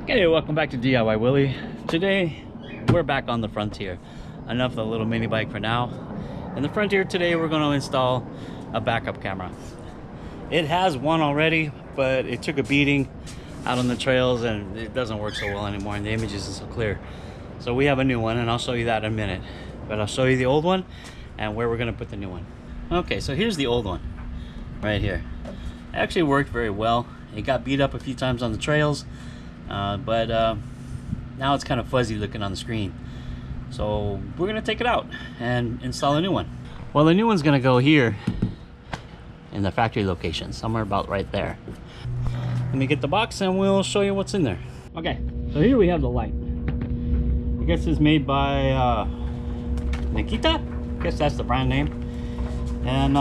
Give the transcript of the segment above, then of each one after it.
Hey, welcome back to DIY Willy. Today we're back on the Frontier. Enough of the little mini bike for now. In the Frontier today we're going to install a backup camera. It has one already, but it took a beating out on the trails and it doesn't work so well anymore and the image isn't so clear. So we have a new one and I'll show you that in a minute. But I'll show you the old one and where we're going to put the new one. Okay, so here's the old one right here. It actually worked very well. It got beat up a few times on the trails. But now it's kind of fuzzy looking on the screen. So we're gonna take it out and install a new one. Well, the new one's gonna go here in the factory location, somewhere about right there. Let me get the box and we'll show you what's in there. Okay, so here we have the light. I guess it's made by Natika. I guess that's the brand name. And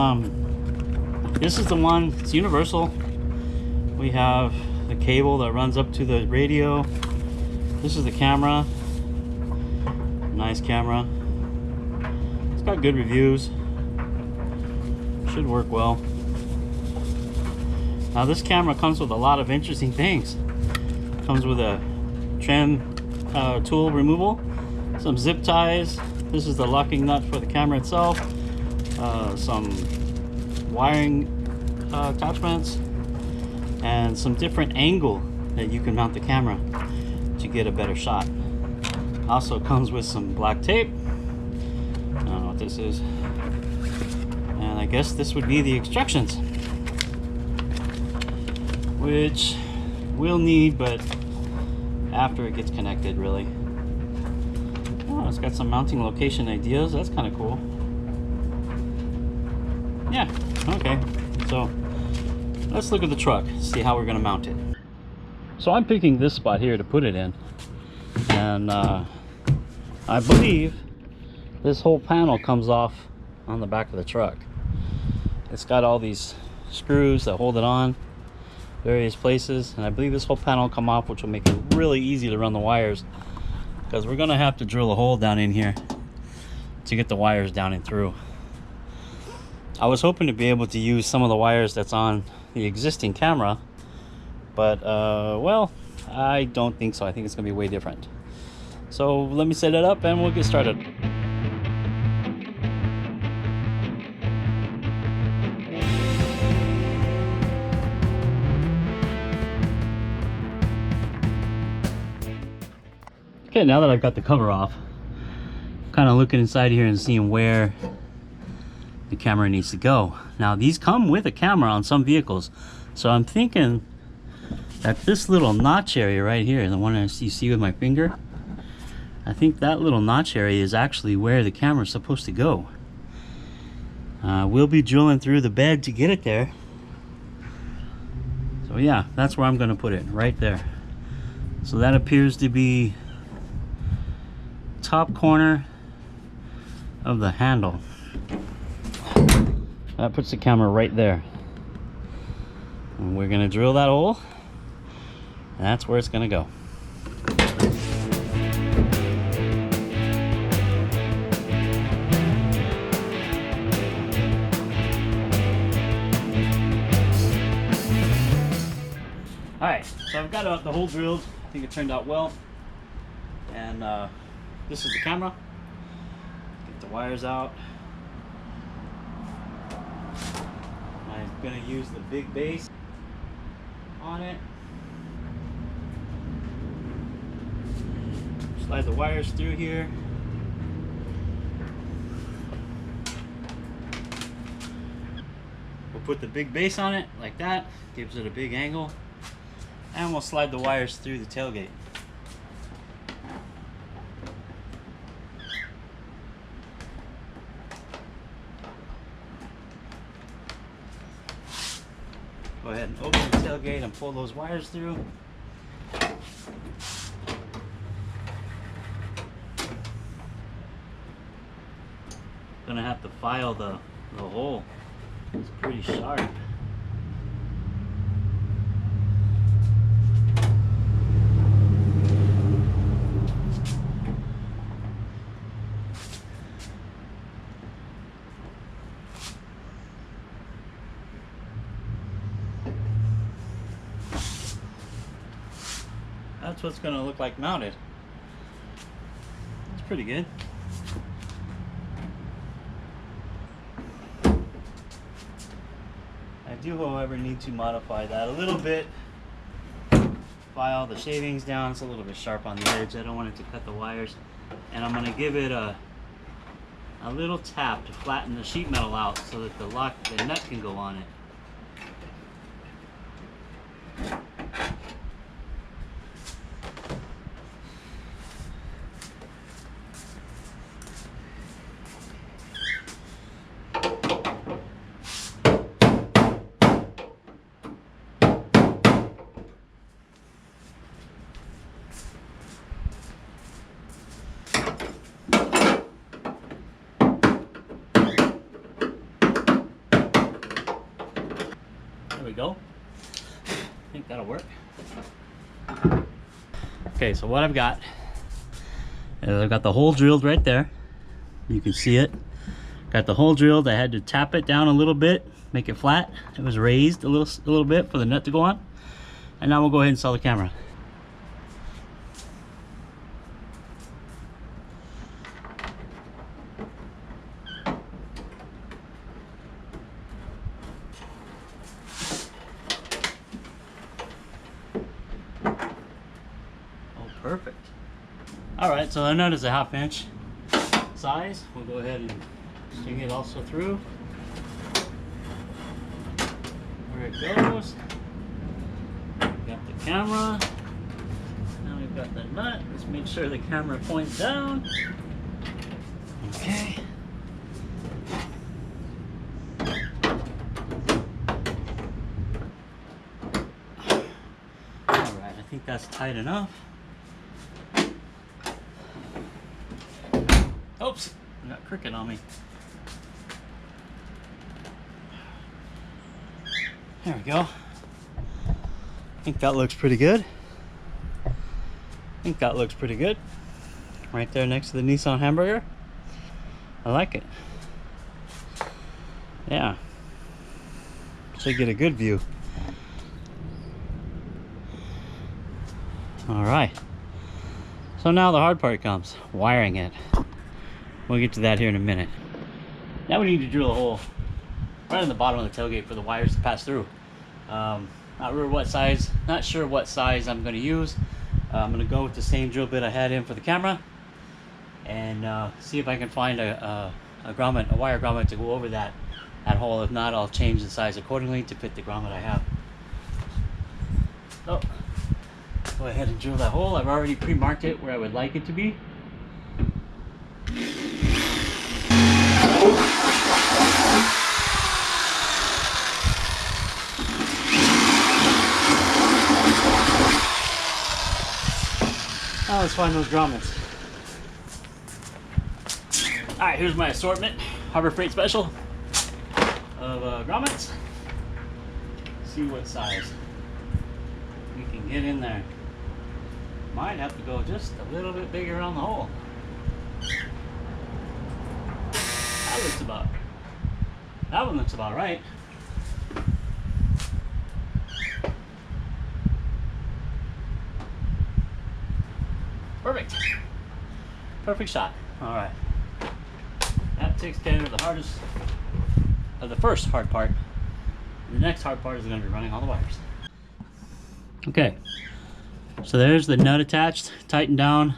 this is the one. It's universal. We have the cable that runs up to the radio. This is the camera. Nice camera. It's got good reviews. Should work well. Now this camera comes with a lot of interesting things. Comes with a trim tool removal, some zip ties. This is the locking nut for the camera itself. Some wiring attachments. And some different angle that you can mount the camera to get a better shot. Also comes with some black tape. I don't know what this is. And I guess this would be the instructions, which we'll need, but after it gets connected, really. Oh, it's got some mounting location ideas. That's kind of cool. Yeah, okay. So let's look at the truck, see how we're going to mount it. So I'm picking this spot here to put it in. And I believe this whole panel comes off on the back of the truck. It's got all these screws that hold it on various places. And I believe this whole panel will come off, which will make it really easy to run the wires. Because we're going to have to drill a hole down in here to get the wires down and through. I was hoping to be able to use some of the wires that's on the existing camera, but well, I don't think so. I think it's gonna be way different. So let me set it up and we'll get started. Okay, now that I've got the cover off, I'm kind of looking inside here and seeing where the camera needs to go. Now these come with a camera on some vehicles, so I'm thinking that this little notch area right here, the one you see with my finger, I think that little notch area is actually where the camera is supposed to go. We'll be drilling through the bed to get it there. So yeah, that's where I'm going to put it, right there. So that appears to be top corner of the handle. That puts the camera right there. And we're gonna drill that hole. And that's where it's gonna go. Alright, so I've got the hole drilled. I think it turned out well. And this is the camera. Get the wires out. I'm going to use the big base on it. Slide the wires through here. We'll put the big base on it like that. Gives it a big angle. And we'll slide the wires through the tailgate. Go ahead and open the tailgate and pull those wires through. Gonna have to file the hole. It's pretty sharp. that's what's gonna look like mounted. It's pretty good. I do, however, need to modify that a little bit. File the shavings down. It's a little bit sharp on the edge. I don't want it to cut the wires. And I'm gonna give it a little tap to flatten the sheet metal out so that the nut can go on it. There we go. I think that'll work. Okay, so what I've got is I've got the hole drilled right there. You can see it. Got the hole drilled. I had to tap it down a little bit, make it flat. It was raised a little bit for the nut to go on. And now we'll go ahead and install the camera. Perfect. All right, so the nut is a 1/2 inch size. We'll go ahead and string it also through. There it goes. We've got the camera. Now we've got the nut. Let's make sure the camera points down. Okay. All right, I think that's tight enough. Oops, I got cricket on me. There we go. I think that looks pretty good. Right there next to the Nissan hamburger. I like it. Yeah. Should get a good view. All right. So now the hard part comes, wiring it. We'll get to that here in a minute. Now we need to drill a hole right in the bottom of the tailgate for the wires to pass through. Not sure what size I'm going to use. I'm going to go with the same drill bit I had in for the camera, and see if I can find a wire grommet to go over that hole. If not, I'll change the size accordingly to fit the grommet I have. So go ahead and drill that hole. I've already pre-marked it where I would like it to be. Now let's find those grommets. Alright, here's my assortment. Harbor Freight Special of grommets. See what size we can get in there. Might have to go just a little bit bigger on the hole. That one looks about right. Perfect. Perfect shot. All right. That takes care of the first hard part. The next hard part is going to be running all the wires. Okay. So there's the nut attached, tightened down.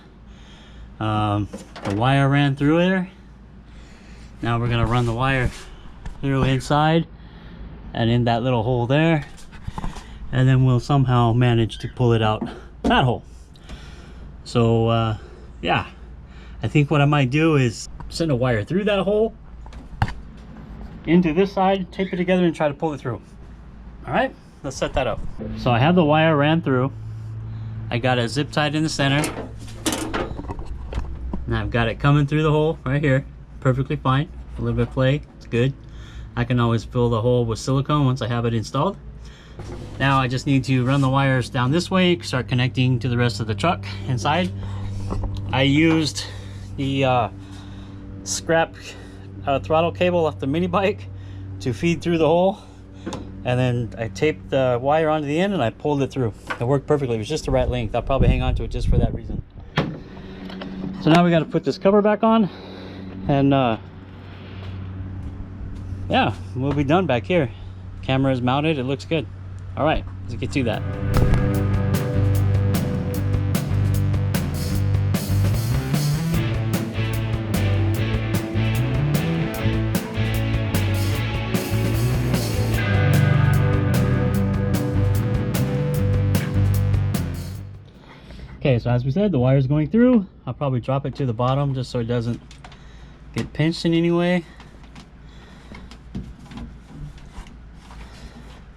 The wire ran through there. Now we're going to run the wire through inside and in that little hole there, and then we'll somehow manage to pull it out that hole. So yeah, I think what I might do is send a wire through that hole into this side, tape it together, and try to pull it through. All right, let's set that up. So I have the wire ran through. I got it zip tied in the center, and I've got it coming through the hole right here, perfectly fine. A little bit of play, it's good. I can always fill the hole with silicone once I have it installed. Now I just need to run the wires down this way, start connecting to the rest of the truck inside. I used the scrap throttle cable off the mini bike to feed through the hole. and then I taped the wire onto the end and I pulled it through. It worked perfectly. It was just the right length. I'll probably hang on to it just for that reason. So now we got to put this cover back on, and yeah, we'll be done back here. Camera is mounted. It looks good. All right, let's get to that. Okay, so as we said, the wire is going through. I'll probably drop it to the bottom just so it doesn't get pinched in any way.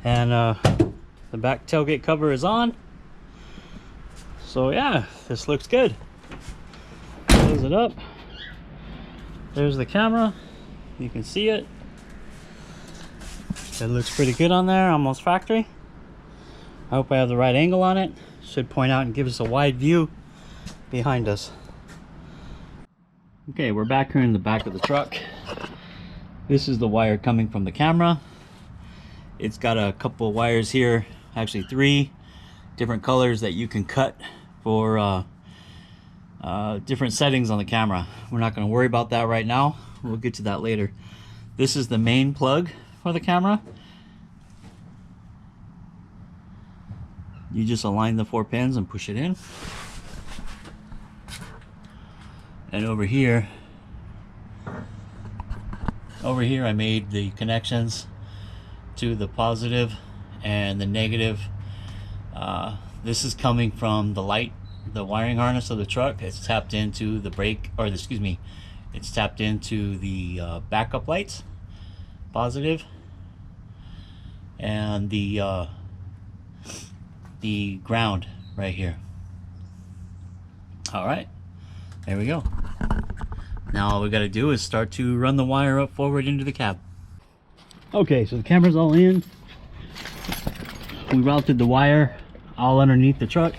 And the back tailgate cover is on. So yeah, this looks good. Close it up. There's the camera. You can see it. It looks pretty good on there, almost factory. I hope I have the right angle on it. Should point out and give us a wide view behind us. Okay, we're back here in the back of the truck. This is the wire coming from the camera. It's got a couple of wires here, actually 3 different colors that you can cut for different settings on the camera. We're not going to worry about that right now. We'll get to that later. This is the main plug for the camera. You just align the 4 pins and push it in. And over here I made the connections to the positive and the negative. This is coming from the light, the wiring harness of the truck. It's tapped into the brake, or excuse me, it's tapped into the backup lights, positive, and the ground right here. All right, there we go. Now all we got to do is start to run the wire up forward into the cab. Okay, so the camera's all in. We routed the wire all underneath the truck,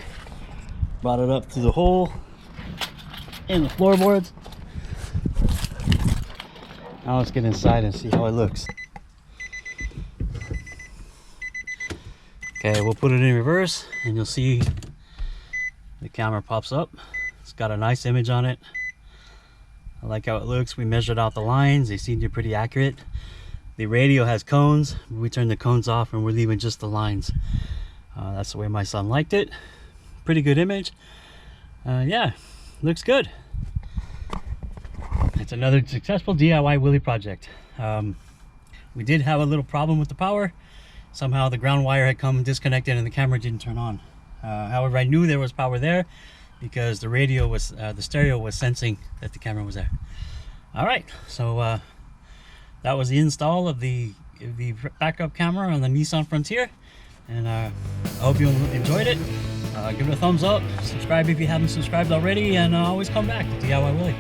brought it up to the hole in the floorboards. Now let's get inside and see how it looks. Okay, we'll put it in reverse and you'll see the camera pops up. It's got a nice image on it. I like how it looks. We measured out the lines. They seem to be pretty accurate. The radio has cones. We turned the cones off and we're leaving just the lines. That's the way my son liked it. Pretty good image. Yeah, looks good. It's another successful DIY Willy project. We did have a little problem with the power. Somehow the ground wire had come disconnected and the camera didn't turn on. However, I knew there was power there because the radio was, the stereo was sensing that the camera was there. All right, so that was the install of the backup camera on the NISSAN Frontier, and I hope you enjoyed it. Give it a thumbs up, subscribe if you haven't subscribed already, and always come back to DIY Willy.